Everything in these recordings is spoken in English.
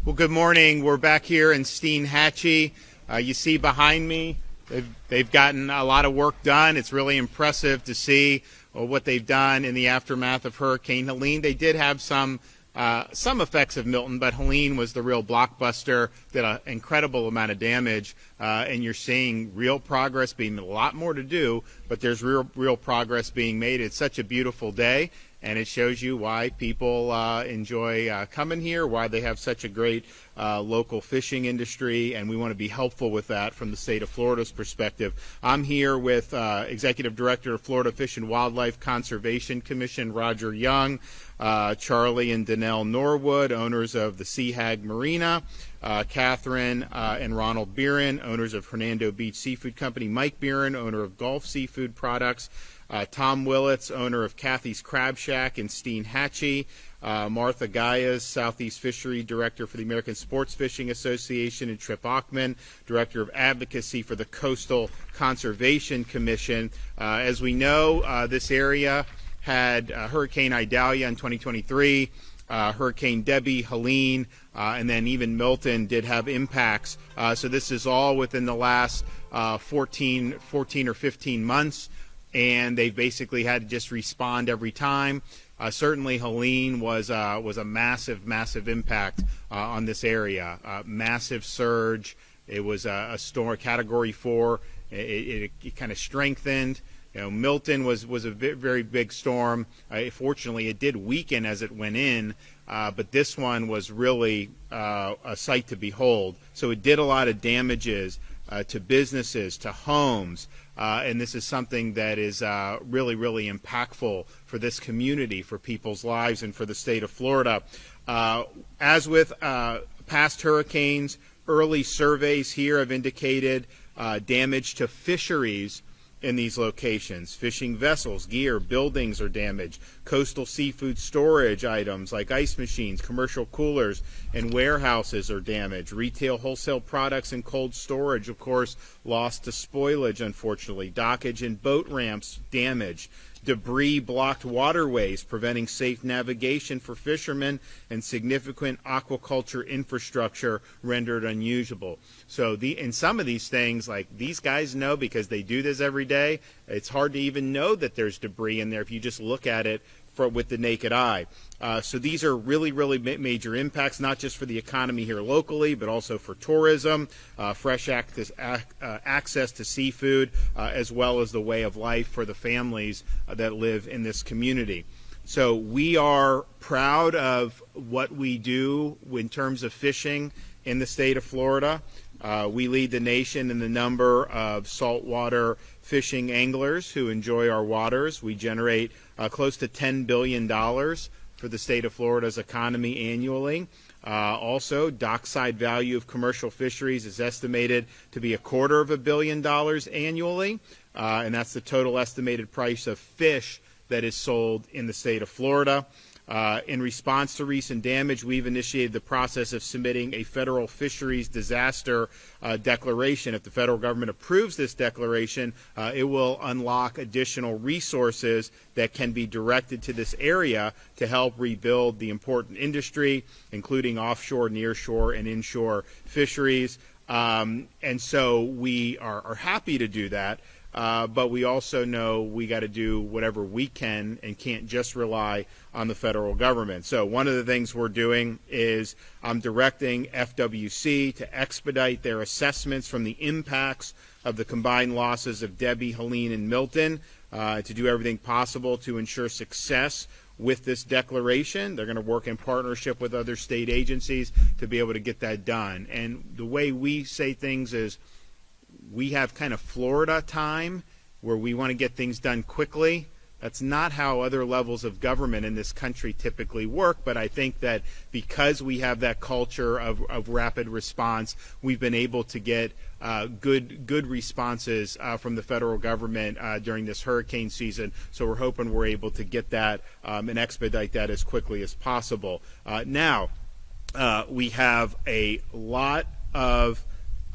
Well, good morning. We're back here in Steinhatchee. You see behind me, they've gotten a lot of work done. It's really impressive to see what they've done in the aftermath of Hurricane Helene. They did have some effects of Milton, but Helene was the real blockbuster, did an incredible amount of damage, and you're seeing real progress, being a lot more to do, but there's real progress being made. It's such a beautiful day, and it shows you why people enjoy coming here, why they have such a great local fishing industry, and we want to be helpful with that from the state of Florida's perspective. I'm here with Executive Director of Florida Fish and Wildlife Conservation Commission, Roger Young, Charlie and Danelle Norwood, owners of the Sea Hag Marina, Catherine and Ronald Beeran, owners of Hernando Beach Seafood Company, Mike Beeran, owner of Gulf Seafood Products, Tom Willits, owner of Kathy's Crab Shack in Steinhatchee, Martha Gaias, Southeast Fishery Director for the American Sports Fishing Association, and Trip Ochman, Director of Advocacy for the Coastal Conservation Commission. As we know, this area had Hurricane Idalia in 2023, Hurricane Debbie, Helene, and then even Milton did have impacts. So this is all within the last 14 or 15 months. And they basically had to just respond every time. Certainly, Helene was a massive impact on this area. Massive surge. It was a storm, Category 4. It kind of strengthened. You know, Milton was a very big storm. Fortunately, it did weaken as it went in, but this one was really a sight to behold. So it did a lot of damages to businesses, to homes. And this is something that is really impactful for this community, for people's lives, and for the state of Florida. As with past hurricanes, early surveys here have indicated damage to fisheries in these locations. Fishing vessels, gear, buildings are damaged. Coastal seafood storage items like ice machines, commercial coolers, and warehouses are damaged. Retail wholesale products and cold storage, of course, lost to spoilage, unfortunately. Dockage and boat ramps damaged. Debris blocked waterways, preventing safe navigation for fishermen, and significant aquaculture infrastructure rendered unusable. So in some of these things, like these guys know because they do this every day, it's hard to even know that there's debris in there if you just look at it with the naked eye. So these are really major impacts, not just for the economy here locally, but also for tourism, fresh access to seafood, as well as the way of life for the families that live in this community. So we are proud of what we do in terms of fishing in the state of Florida. We lead the nation in the number of saltwater fishing anglers who enjoy our waters. We generate close to $10 billion for the state of Florida's economy annually. Also, dockside value of commercial fisheries is estimated to be $250 million annually, and that's the total estimated price of fish that is sold in the state of Florida. In response to recent damage, we've initiated the process of submitting a federal fisheries disaster declaration. If the federal government approves this declaration, it will unlock additional resources that can be directed to this area to help rebuild the important industry, including offshore, nearshore, and inshore fisheries. And so we are happy to do that. But we also know we got to do whatever we can and can't just rely on the federal government. So one of the things we're doing is I'm directing FWC to expedite their assessments from the impacts of the combined losses of Debbie, Helene, and Milton, to do everything possible to ensure success with this declaration. They're going to work in partnership with other state agencies to be able to get that done. And the way we say things is, we have kind of Florida time where we want to get things done quickly. That's not how other levels of government in this country typically work, but I think that because we have that culture of rapid response, we've been able to get good responses from the federal government during this hurricane season. So we're hoping we're able to get that and expedite that as quickly as possible. Now, we have a lot of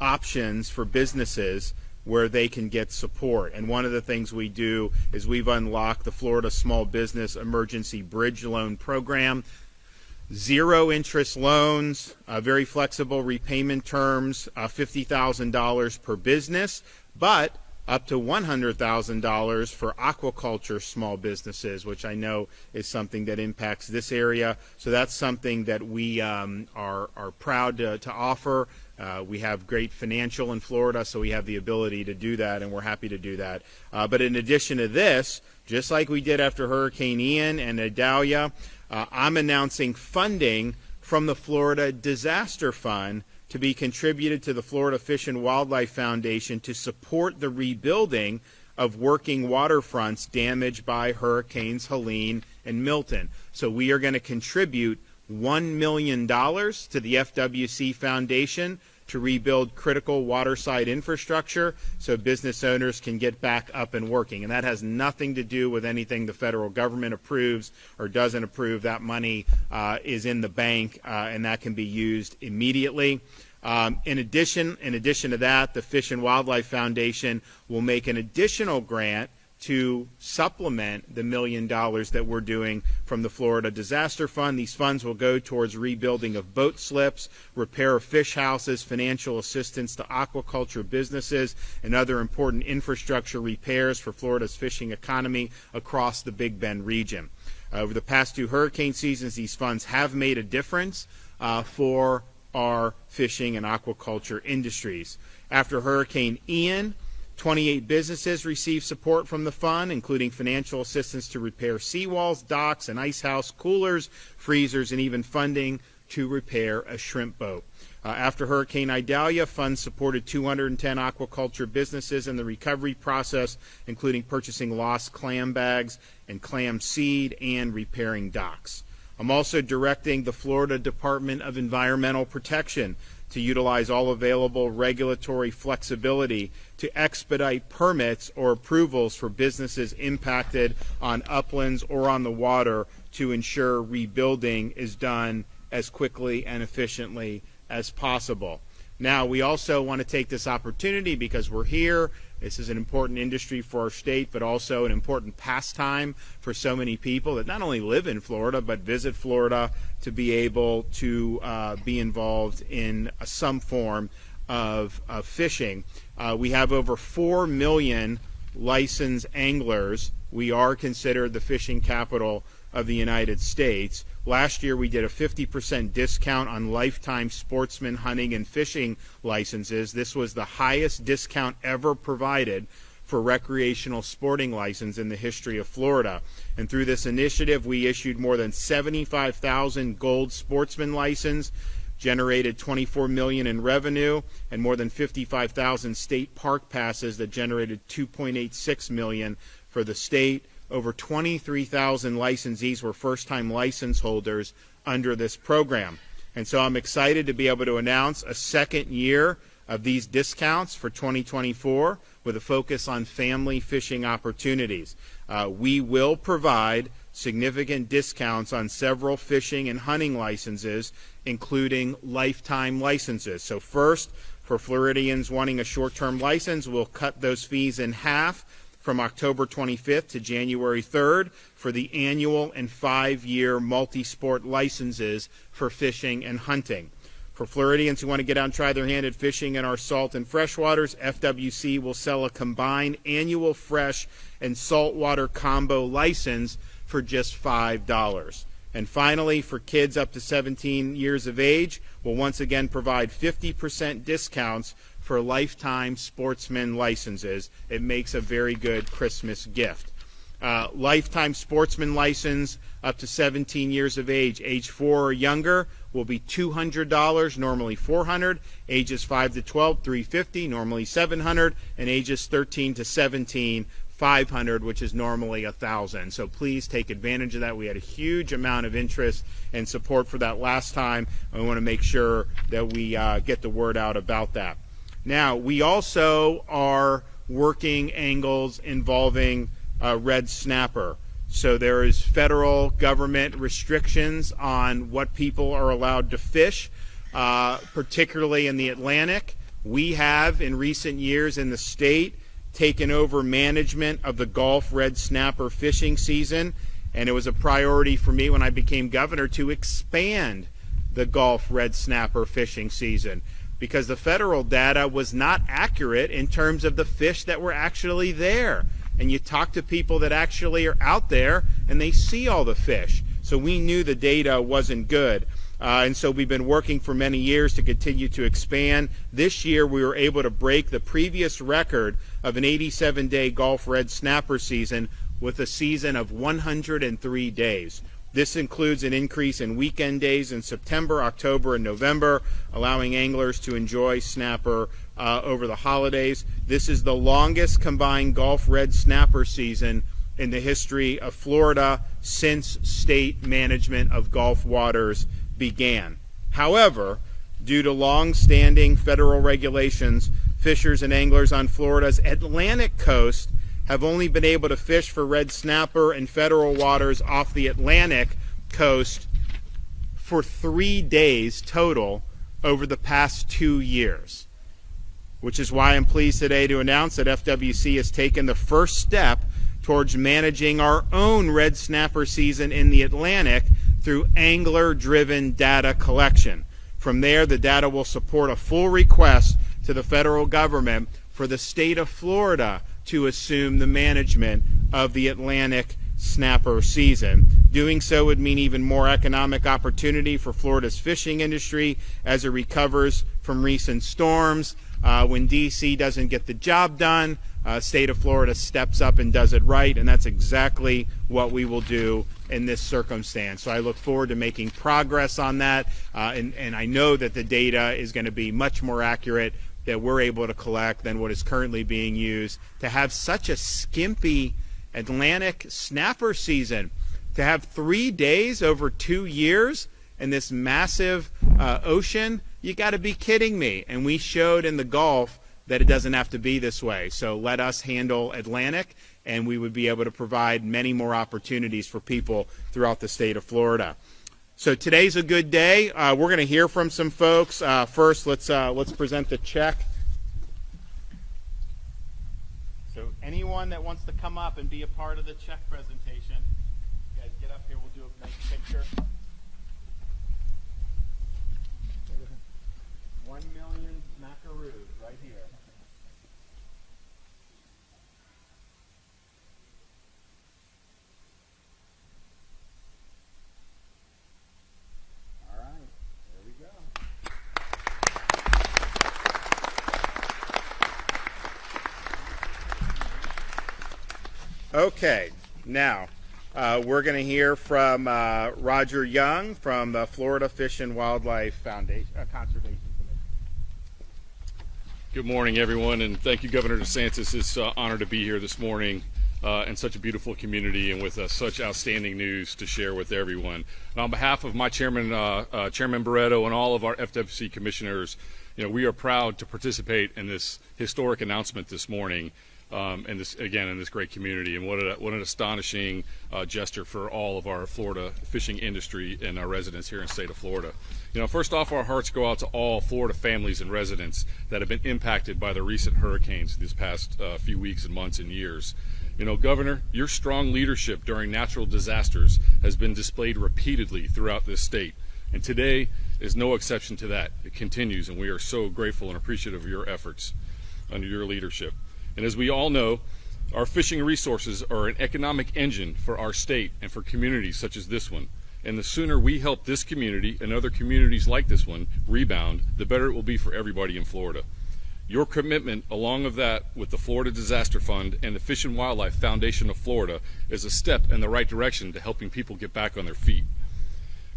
options for businesses where they can get support. And one of the things we do is we've unlocked the Florida Small Business Emergency Bridge Loan Program. zero interest loans, very flexible repayment terms, $50,000 per business, but up to $100,000 for aquaculture small businesses, which I know is something that impacts this area. So that's something that we are proud to offer. We have great financial in Florida, so we have the ability to do that, and we're happy to do that. But in addition to this, just like we did after Hurricane Ian and Idalia, I'm announcing funding from the Florida Disaster Fund to be contributed to the Florida Fish and Wildlife Foundation to support the rebuilding of working waterfronts damaged by Hurricanes Helene and Milton. So we are going to contribute $1 million to the FWC Foundation to rebuild critical waterside infrastructure so business owners can get back up and working. And that has nothing to do with anything the federal government approves or doesn't approve. That money is in the bank, and that can be used immediately. In addition to that, the Fish and Wildlife Foundation will make an additional grant to supplement the $1 million that we're doing from the Florida Disaster Fund. These funds will go towards rebuilding of boat slips, repair of fish houses, financial assistance to aquaculture businesses, and other important infrastructure repairs for Florida's fishing economy across the Big Bend region. Over the past 2 hurricane seasons, these funds have made a difference for our fishing and aquaculture industries. After Hurricane Ian, 28 businesses received support from the fund, including financial assistance to repair seawalls, docks, and ice house, coolers, freezers, and even funding to repair a shrimp boat. After Hurricane Idalia, funds supported 210 aquaculture businesses in the recovery process, including purchasing lost clam bags and clam seed and repairing docks. I'm also directing the Florida Department of Environmental Protection to utilize all available regulatory flexibility to expedite permits or approvals for businesses impacted on uplands or on the water to ensure rebuilding is done as quickly and efficiently as possible. Now, we also want to take this opportunity because we're here. This is an important industry for our state, but also an important pastime for so many people that not only live in Florida, but visit Florida to be able to be involved in some form of fishing. We have over 4 million licensed anglers. We are considered the fishing capital of the United States. Last year we did a 50% discount on lifetime sportsman hunting and fishing licenses. This was the highest discount ever provided for recreational sporting license in the history of Florida. And through this initiative we issued more than 75,000 gold sportsman license, generated $24 million in revenue, and more than 55,000 state park passes that generated $2.86 million for the state. Over 23,000 licensees were first-time license holders under this program. And so I'm excited to be able to announce a second year of these discounts for 2024 with a focus on family fishing opportunities. We will provide significant discounts on several fishing and hunting licenses, including lifetime licenses. So first, for Floridians wanting a short-term license, we'll cut those fees in half from October 25th to January 3rd for the annual and 5-year multi-sport licenses for fishing and hunting. For Floridians who want to get out and try their hand at fishing in our salt and freshwaters, FWC will sell a combined annual fresh and saltwater combo license for just $5. And finally, for kids up to 17 years of age, we'll once again provide 50% discounts for lifetime sportsman licenses. It makes a very good Christmas gift. Lifetime sportsman license up to 17 years of age 4 or younger, will be $200, normally $400. Ages 5 to 12, $350, normally $700, and ages 13 to 17, $500, which is normally $1,000. So please take advantage of that. We had a huge amount of interest and support for that last time, and we want to make sure that we get the word out about that. Now, we also are working angles involving red snapper. So there is federal government restrictions on what people are allowed to fish, particularly in the Atlantic. We have, in recent years in the state, taken over management of the Gulf red snapper fishing season, And it was a priority for me when I became governor to expand the Gulf red snapper fishing season, because the federal data was not accurate in terms of the fish that were actually there. And you talk to people that actually are out there and they see all the fish. So we knew the data wasn't good. And so we've been working for many years to continue to expand. This year we were able to break the previous record of an 87-day Gulf red snapper season with a season of 103 days. This includes an increase in weekend days in September, October, and November, allowing anglers to enjoy snapper over the holidays. This is the longest combined Gulf red snapper season in the history of Florida since state management of Gulf waters began. However, due to long-standing federal regulations, fishers and anglers on Florida's Atlantic coast have only been able to fish for red snapper in federal waters off the Atlantic coast for 3 days total over the past 2 years, which is why I'm pleased today to announce that FWC has taken the first step towards managing our own red snapper season in the Atlantic through angler-driven data collection. From there, the data will support a full request to the federal government for the state of Florida to assume the management of the Atlantic snapper season. Doing so would mean even more economic opportunity for Florida's fishing industry as it recovers from recent storms. When D.C. doesn't get the job done, state of Florida steps up and does it right, and that's exactly what we will do in this circumstance. So I look forward to making progress on that, and I know that the data is going to be much more accurate that we're able to collect than what is currently being used. To have such a skimpy Atlantic snapper season, to have 3 days over 2 years in this massive ocean, you got to be kidding me. And we showed in the Gulf that it doesn't have to be this way. So let us handle Atlantic, and we would be able to provide many more opportunities for people throughout the state of Florida. So today's a good day. We're going to hear from some folks. First, let's present the check. So anyone that wants to come up and be a part of the check presentation, you guys get up here. We'll do a nice picture. 1 million macaroons right here. All right, there we go. Okay, now we're going to hear from Roger Young from the Florida Fish and Wildlife Foundation, Conservation Commission. Good morning, everyone, and thank you, Governor DeSantis. It's an honor to be here this morning in such a beautiful community and with such outstanding news to share with everyone. And on behalf of my chairman, Chairman Barreto, and all of our FWC commissioners, we are proud to participate in this historic announcement this morning. And this, again, in this great community, and what an astonishing gesture for all of our Florida fishing industry and our residents here in the state of Florida. First off, our hearts go out to all Florida families and residents that have been impacted by the recent hurricanes these past few weeks and months and years. Governor, your strong leadership during natural disasters has been displayed repeatedly throughout this state, and today is no exception to that. It continues, and we are so grateful and appreciative of your efforts under your leadership. And as we all know, our fishing resources are an economic engine for our state and for communities such as this one. And the sooner we help this community and other communities like this one rebound, the better it will be for everybody in Florida. Your commitment, along with that, with the Florida Disaster Fund and the Fish and Wildlife Foundation of Florida, is a step in the right direction to helping people get back on their feet.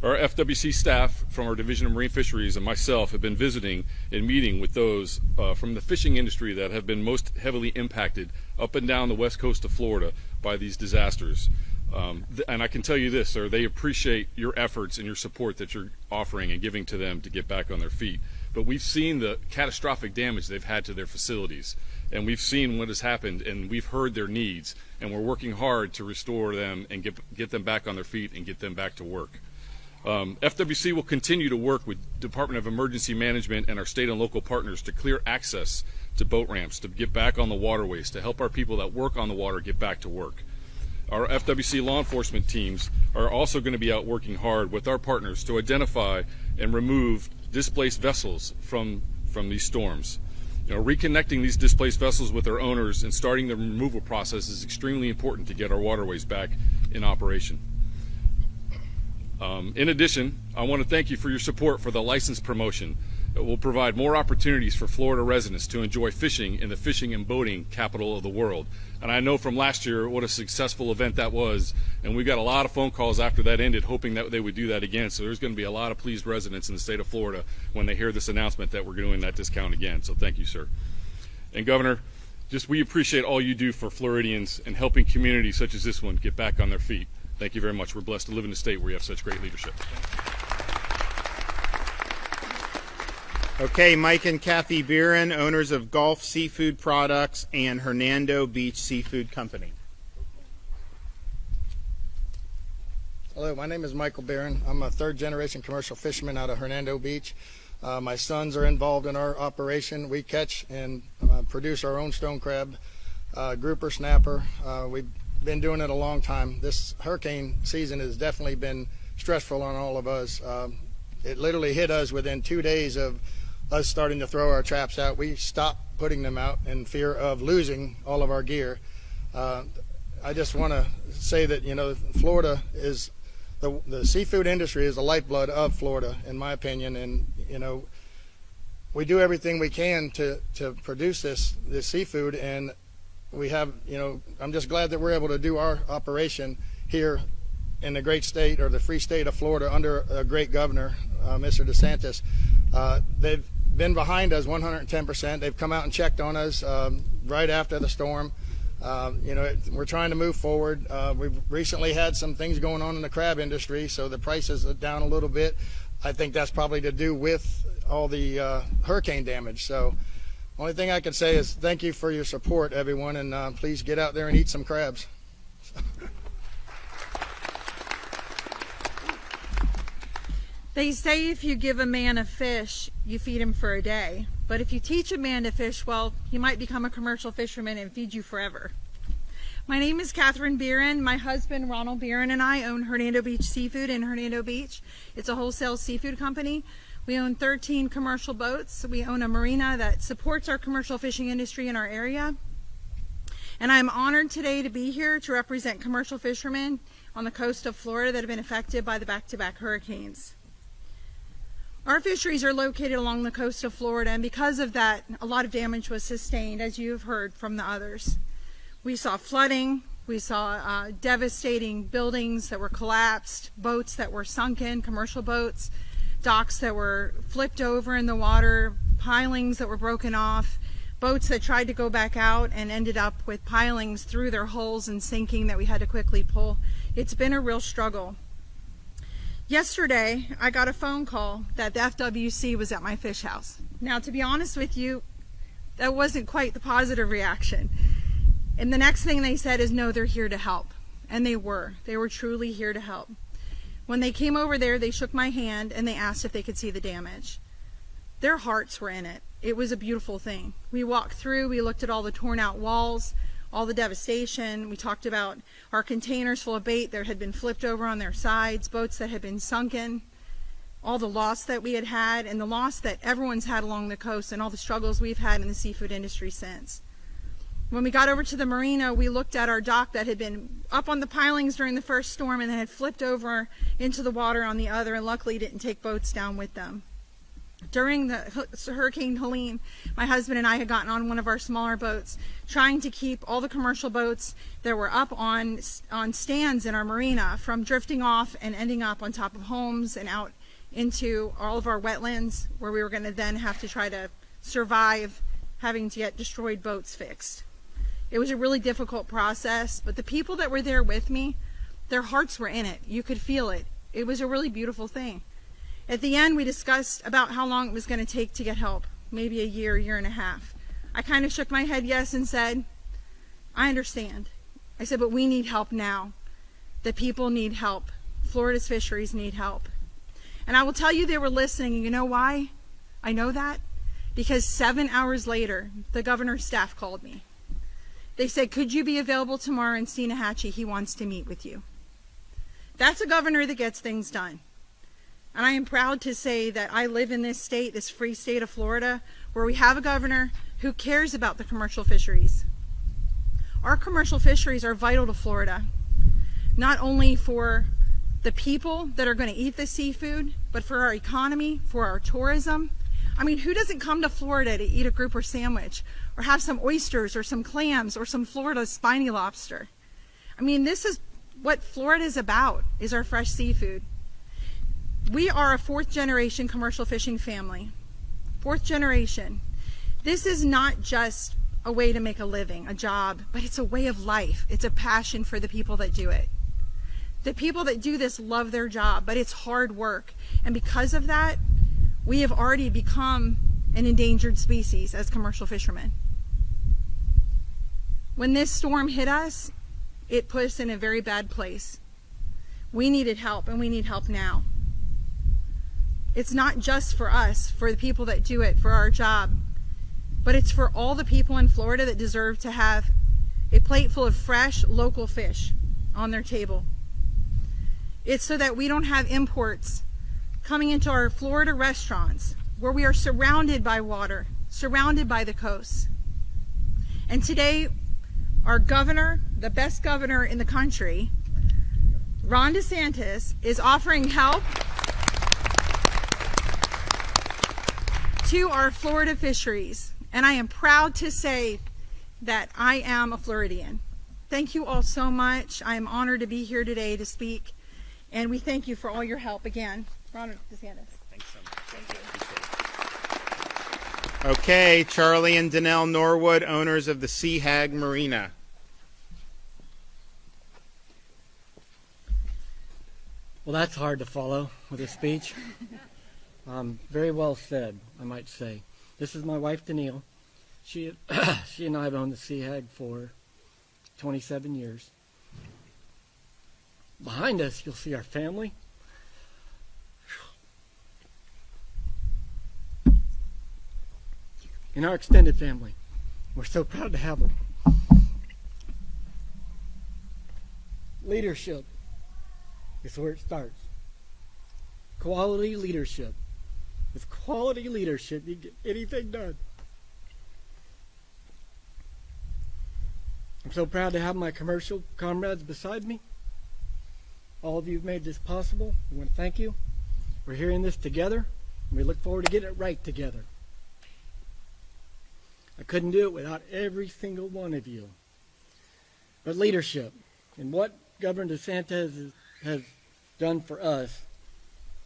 Our FWC staff from our Division of Marine Fisheries and myself have been visiting and meeting with those from the fishing industry that have been most heavily impacted up and down the west coast of Florida by these disasters. And I can tell you this, sir, they appreciate your efforts and your support that you're offering and giving to them to get back on their feet. But we've seen the catastrophic damage they've had to their facilities, and we've seen what has happened, and we've heard their needs, and we're working hard to restore them and get them back on their feet and get them back to work. FWC will continue to work with Department of Emergency Management and our state and local partners to clear access to boat ramps, to get back on the waterways, to help our people that work on the water get back to work. Our FWC law enforcement teams are also going to be out working hard with our partners to identify and remove displaced vessels from these storms. Reconnecting these displaced vessels with their owners and starting the removal process is extremely important to get our waterways back in operation. In addition, I want to thank you for your support for the license promotion. It will provide more opportunities for Florida residents to enjoy fishing in the fishing and boating capital of the world. And I know from last year what a successful event that was, and we got a lot of phone calls after that ended hoping that they would do that again. So there's going to be a lot of pleased residents in the state of Florida when they hear this announcement that we're doing that discount again. So thank you, sir. And Governor, we appreciate all you do for Floridians and helping communities such as this one get back on their feet. Thank you very much. We're blessed to live in a state where you have such great leadership. Okay, Mike and Kathy Beeran, owners of Gulf Seafood Products and Hernando Beach Seafood Company. Hello, my name is Michael Beeran. I'm a third-generation commercial fisherman out of Hernando Beach. My sons are involved in our operation. We catch and produce our own stone crab, grouper, snapper. We've been doing it a long time. This hurricane season has definitely been stressful on all of us. It literally hit us within 2 days of us starting to throw our traps out. We stopped putting them out in fear of losing all of our gear. I just want to say that, Florida is, the seafood industry is the lifeblood of Florida, in my opinion, and, we do everything we can to produce this seafood, and we have, I'm just glad that we're able to do our operation here in the great state, or the free state of Florida, under a great governor, Mr. DeSantis. They've been behind us 110%. They've come out and checked on us right after the storm. We're trying to move forward. We've recently had some things going on in the crab industry, so the prices are down a little bit. I think that's probably to do with all the hurricane damage. So only thing I can say is thank you for your support, everyone, and please get out there and eat some crabs. They say if you give a man a fish, you feed him for a day. But if you teach a man to fish, well, he might become a commercial fisherman and feed you forever. My name is Catherine Beeran. My husband, Ronald Beeran, and I own Hernando Beach Seafood in Hernando Beach. It's a wholesale seafood company. We own 13 commercial boats. We own a marina that supports our commercial fishing industry in our area. And I'm honored today to be here to represent commercial fishermen on the coast of Florida that have been affected by the back-to-back hurricanes. Our fisheries are located along the coast of Florida, and because of that, a lot of damage was sustained, as you have heard from the others. We saw flooding, we saw devastating buildings that were collapsed, boats that were sunken, commercial boats, docks that were flipped over in the water, pilings that were broken off, boats that tried to go back out and ended up with pilings through their hulls and sinking that we had to quickly pull. It's been a real struggle. Yesterday, I got a phone call that the FWC was at my fish house. Now, to be honest with you, that wasn't quite the positive reaction. And the next thing they said is, no, they're here to help. And they were. They were truly here to help. When they came over there, they shook my hand and they asked if they could see the damage. Their hearts were in it. It was a beautiful thing. We walked through, we looked at all the torn out walls, all the devastation. We talked about our containers full of bait that had been flipped over on their sides, boats that had been sunken, all the loss that we had had, and the loss that everyone's had along the coast, and all the struggles we've had in the seafood industry since. When we got over to the marina, we looked at our dock that had been up on the pilings during the first storm and then had flipped over into the water on the other, and luckily didn't take boats down with them. During the Hurricane Helene, my husband and I had gotten on one of our smaller boats, trying to keep all the commercial boats that were up on stands in our marina from drifting off and ending up on top of homes and out into all of our wetlands, where we were going to then have to try to survive having to get destroyed boats fixed. It was a really difficult process, but the people that were there with me, their hearts were in it. You could feel it. It was a really beautiful thing. At the end, we discussed about how long it was going to take to get help, maybe a year, year and a half. I kind of shook my head yes and said, I understand. I said, but we need help now. The people need help. Florida's fisheries need help. And I will tell you, they were listening. And you know why I know that? Because 7 hours later, the governor's staff called me. They said, could you be available tomorrow in Steenahatchee? He wants to meet with you. That's a governor that gets things done. And I am proud to say that I live in this state, this free state of Florida, where we have a governor who cares about the commercial fisheries. Our commercial fisheries are vital to Florida, not only for the people that are going to eat the seafood, but for our economy, for our tourism. I mean, who doesn't come to Florida to eat a grouper sandwich or have some oysters or some clams or some Florida spiny lobster? I mean, this is what Florida is about, is our fresh seafood. We are a fourth generation commercial fishing family. Fourth generation. This is not just a way to make a living, a job, but it's a way of life. It's a passion for the people that do it. The people that do this love their job, but it's hard work. And because of that, we have already become an endangered species as commercial fishermen. When this storm hit us, it put us in a very bad place. We needed help, and we need help now. It's not just for us, for the people that do it, for our job, but it's for all the people in Florida that deserve to have a plate full of fresh, local fish on their table. It's so that we don't have imports coming into our Florida restaurants where we are surrounded by water, surrounded by the coast. And today, our governor, the best governor in the country, Ron DeSantis, is offering help to our Florida fisheries. And I am proud to say that I am a Floridian. Thank you all so much. I am honored to be here today to speak. And we thank you for all your help again. Ron DeSantis. Thanks so much. Thank you. Okay, Charlie and Danelle Norwood, owners of the Sea Hag Marina. Well, that's hard to follow with a speech. Very well said, I might say. This is my wife, Danielle. She and I have owned the Sea Hag for 27 years. Behind us, you'll see our family. And our extended family. We're so proud to have them. Leadership is where it starts. Quality leadership. With quality leadership, you get anything done. I'm so proud to have my commercial comrades beside me. All of you have made this possible. I want to thank you. We're hearing this together, and we look forward to getting it right together. I couldn't do it without every single one of you. But leadership, and what Governor DeSantis has done for us,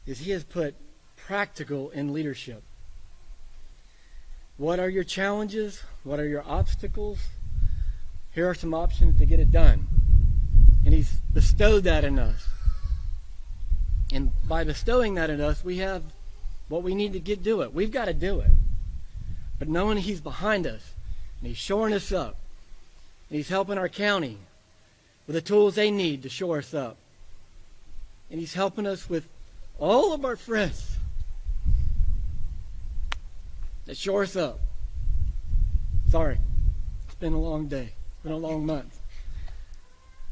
is he has put practical in leadership. What are your challenges? What are your obstacles? Here are some options to get it done. And he's bestowed that in us. And by bestowing that in us, we have what we need to do it. We've got to do it. But knowing he's behind us, and he's shoring us up, and he's helping our county with the tools they need to shore us up. And he's helping us with all of our friends that shore us up. Sorry, it's been a long day. It's been a long month.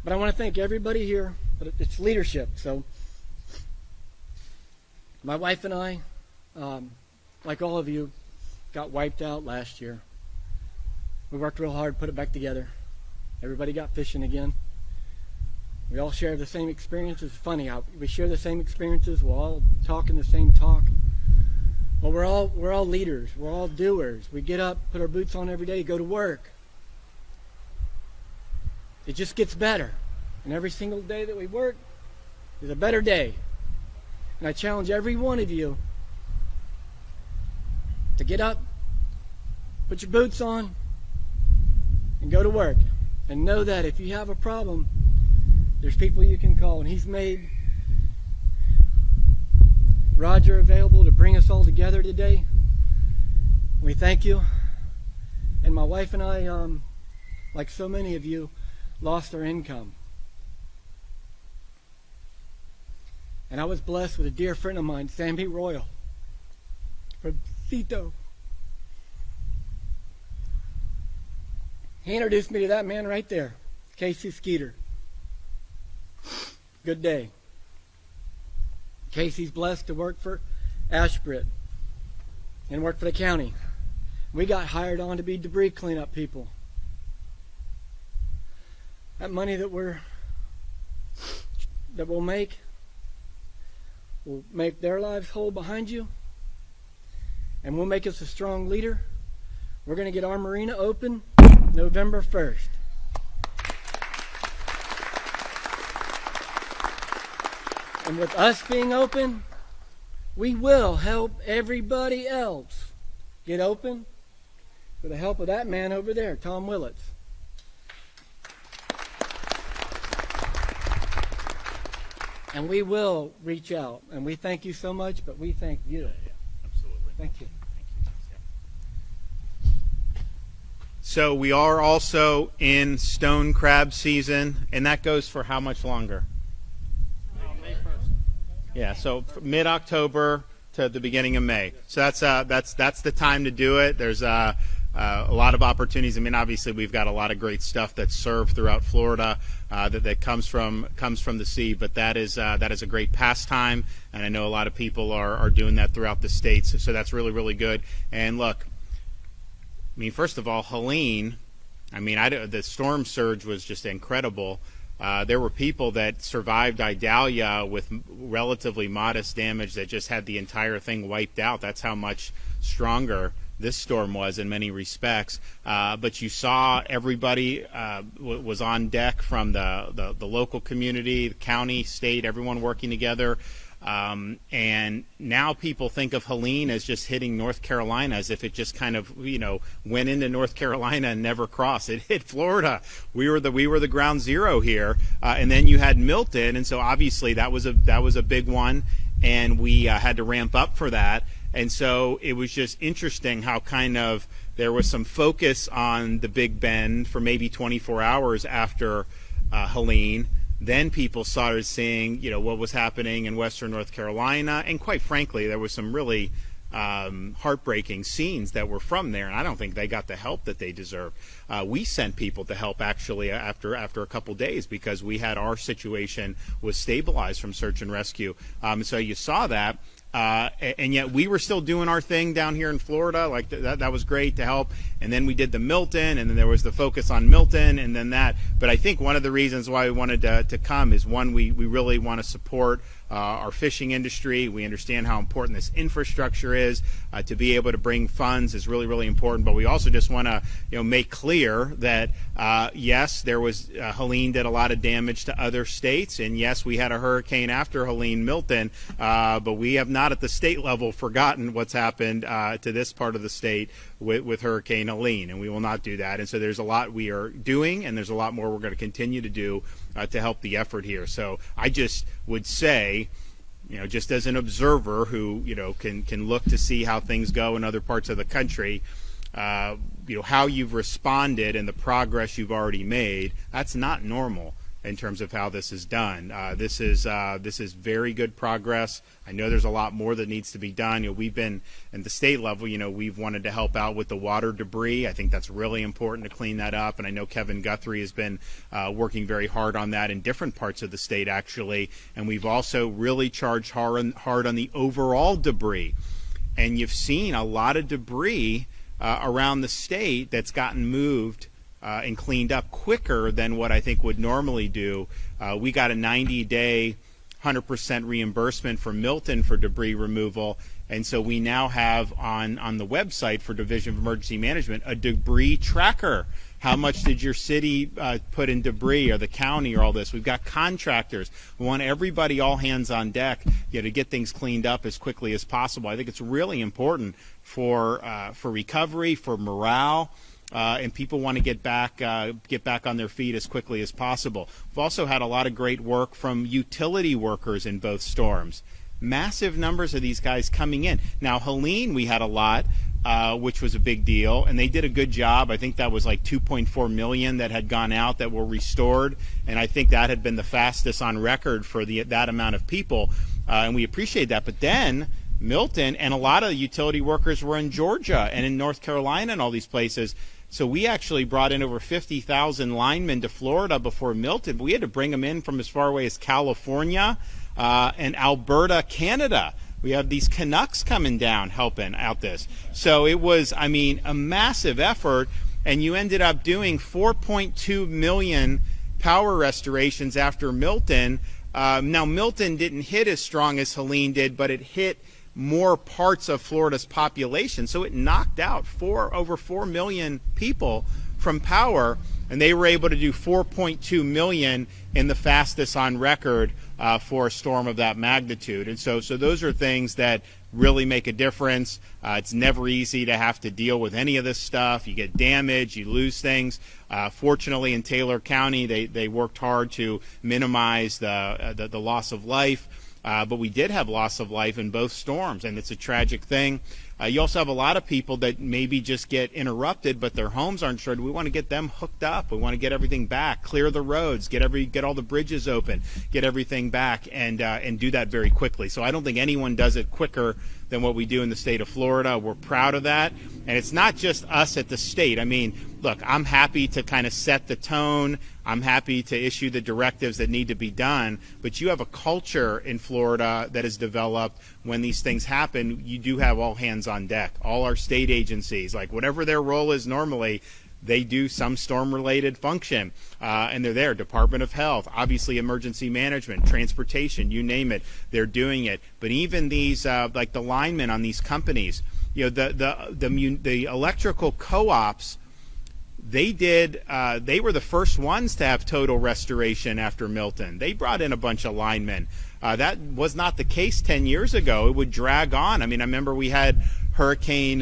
But I want to thank everybody here. But it's leadership. So my wife and I, like all of you, got wiped out last year. We worked real hard, put it back together. Everybody got fishing again. We all share the same experiences. It's funny how we share the same experiences. We're all talking the same talk. Well, we're all leaders. We're all doers. We get up, put our boots on every day, go to work. It just gets better. And every single day that we work is a better day. And I challenge every one of you to get up, put your boots on, and go to work. And know that if you have a problem, there's people you can call. And he's made Roger available to bring us all together today. We thank you. And my wife and I, like so many of you, lost our income. And I was blessed with a dear friend of mine, Sammy Royal, from Cito. He introduced me to that man right there, Casey Skeeter. Good day. Casey's blessed to work for Ashbridge and work for the county. We got hired on to be debris cleanup people. That money that we'll make will make their lives whole behind you, and will make us a strong leader. We're going to get our marina open November 1st. And with us being open, we will help everybody else get open with the help of that man over there, Tom Willits. And we will reach out. And we thank you so much, but we thank you. Absolutely. Thank you. So we are also in stone crab season, and that goes for how much longer? May 1st. Yeah, so mid-October to the beginning of May. So that's the time to do it. There's a lot of opportunities. I mean, obviously we've got a lot of great stuff that's served throughout Florida that comes from the sea, but that is a great pastime, and I know a lot of people are doing that throughout the states. So that's really, really good. And look, I mean, first of all, Helene, I mean, the storm surge was just incredible. There were people that survived Idalia with relatively modest damage that just had the entire thing wiped out. That's how much stronger this storm was in many respects. But you saw everybody was on deck from the local community, the county, state, everyone working together. And now people think of Helene as just hitting North Carolina, as if it just kind of, went into North Carolina and never crossed. It hit Florida. We were the ground zero here. And then you had Milton. And so obviously that was a big one. And we had to ramp up for that. And so it was just interesting how kind of there was some focus on the Big Bend for maybe 24 hours after Helene. Then people started seeing, what was happening in Western North Carolina, and quite frankly, there was some really heartbreaking scenes that were from there, and I don't think they got the help that they deserved. We sent people to help actually after a couple days because we had our situation was stabilized from search and rescue. So you saw that. And yet we were still doing our thing down here in Florida. Like that was great to help. And then we did the Milton, and then there was the focus on Milton, and then that. But I think one of the reasons why we wanted to come is, one, we really want to support our fishing industry. We understand how important this infrastructure is. To be able to bring funds is really, really important. But we also just want to make clear that yes, there was Helene did a lot of damage to other states, and yes, we had a hurricane after Helene, Milton, but we have not at the state level forgotten what's happened to this part of the state with Hurricane Helene, and we will not do that. And so there's a lot we are doing, and there's a lot more we're going to continue to do to help the effort here. So I just would say, just as an observer who can look to see how things go in other parts of the country, how you've responded and the progress you've already made, that's not normal in terms of how this is done. This is very good progress. I know there's a lot more that needs to be done. We've been at the state level, we've wanted to help out with the water debris. I think that's really important to clean that up. And I know Kevin Guthrie has been working very hard on that in different parts of the state, actually. And we've also really charged hard on the overall debris. And you've seen a lot of debris around the state that's gotten moved and cleaned up quicker than what I think would normally do. We got a 90-day 100% reimbursement for Milton for debris removal, and so we now have on the website for Division of Emergency Management a debris tracker. How much did your city put in debris, or the county, or all this? We've got contractors. We want everybody, all hands on deck, to get things cleaned up as quickly as possible. I think it's really important for recovery, for morale. And people want to get back on their feet as quickly as possible. We've also had a lot of great work from utility workers in both storms. Massive numbers of these guys coming in. Now, Helene, we had a lot, which was a big deal, and they did a good job. I think that was like 2.4 million that had gone out that were restored, and I think that had been the fastest on record for that amount of people, and we appreciate that. But then Milton, and a lot of the utility workers were in Georgia and in North Carolina and all these places. So we actually brought in over 50,000 linemen to Florida before Milton. But we had to bring them in from as far away as California and Alberta, Canada. We have these Canucks coming down helping out this. So it was, I mean, a massive effort, and you ended up doing 4.2 million power restorations after Milton. Now, Milton didn't hit as strong as Helene did, but it hit more parts of Florida's population. So it knocked out over 4 million people from power, and they were able to do 4.2 million in the fastest on record for a storm of that magnitude. And so those are things that really make a difference. It's never easy to have to deal with any of this stuff. You get damage, you lose things. Fortunately, in Taylor County, they worked hard to minimize the loss of life. But we did have loss of life in both storms, and it's a tragic thing. You also have a lot of people that maybe just get interrupted, but their homes aren't destroyed. We want to get them hooked up. We want to get everything back, clear the roads, get all the bridges open, get everything back, and do that very quickly. So I don't think anyone does it quicker than what we do in the state of Florida. We're proud of that. And it's not just us at the state. I mean, look, I'm happy to kind of set the tone. I'm happy to issue the directives that need to be done. But you have a culture in Florida that is developed. When these things happen, you do have all hands on deck. All our state agencies, like whatever their role is normally, they do some storm-related function, and they're there. Department of Health, obviously emergency management, transportation, you name it, they're doing it. But even these, like the linemen on these companies, you know, the electrical co-ops, they were the first ones to have total restoration after Milton. They brought in a bunch of linemen. That was not the case 10 years ago. It would drag on. I mean, I remember we had Hurricane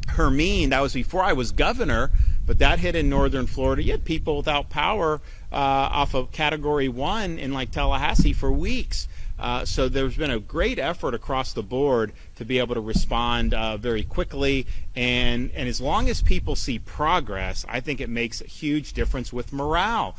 Helene. That was before I was governor, but that hit in northern Florida. You had people without power off of Category 1 in like Tallahassee for weeks. So there's been a great effort across the board to be able to respond very quickly, and as long as people see progress, I think it makes a huge difference with morale.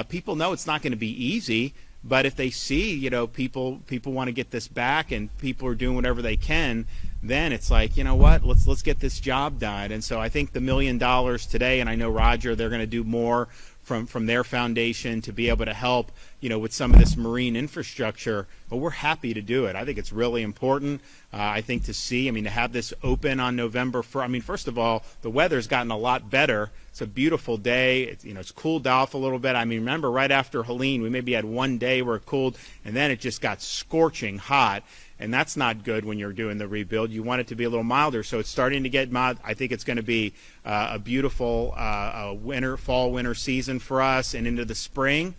People know it's not going to be easy, but if they see, you know, people want to get this back and people are doing whatever they can, then it's like, you know what, let's get this job done. And so I think the $1 million today, and I know Roger, they're going to do more from their foundation to be able to help, you know, with some of this marine infrastructure. But we're happy to do it. I think it's really important. I think to have this open on November 1st. I mean, first of all, the weather's gotten a lot better. It's a beautiful day. It's cooled off a little bit. I mean, remember right after Helene, we maybe had one day where it cooled, and then it just got scorching hot. And that's not good when you're doing the rebuild. You want it to be a little milder. So it's starting to get mild. I think it's going to be a beautiful fall, winter season for us and into the spring.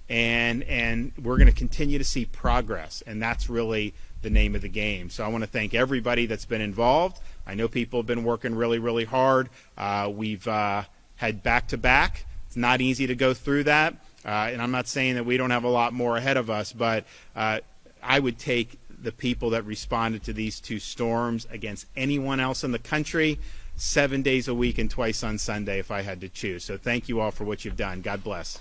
And we're going to continue to see progress. And that's really the name of the game. So I want to thank everybody that's been involved. I know people have been working really, really hard. We've had back-to-back. It's not easy to go through that. And I'm not saying that we don't have a lot more ahead of us, but I would take the people that responded to these two storms against anyone else in the country 7 days a week and twice on Sunday if I had to choose. So thank you all for what you've done. God bless.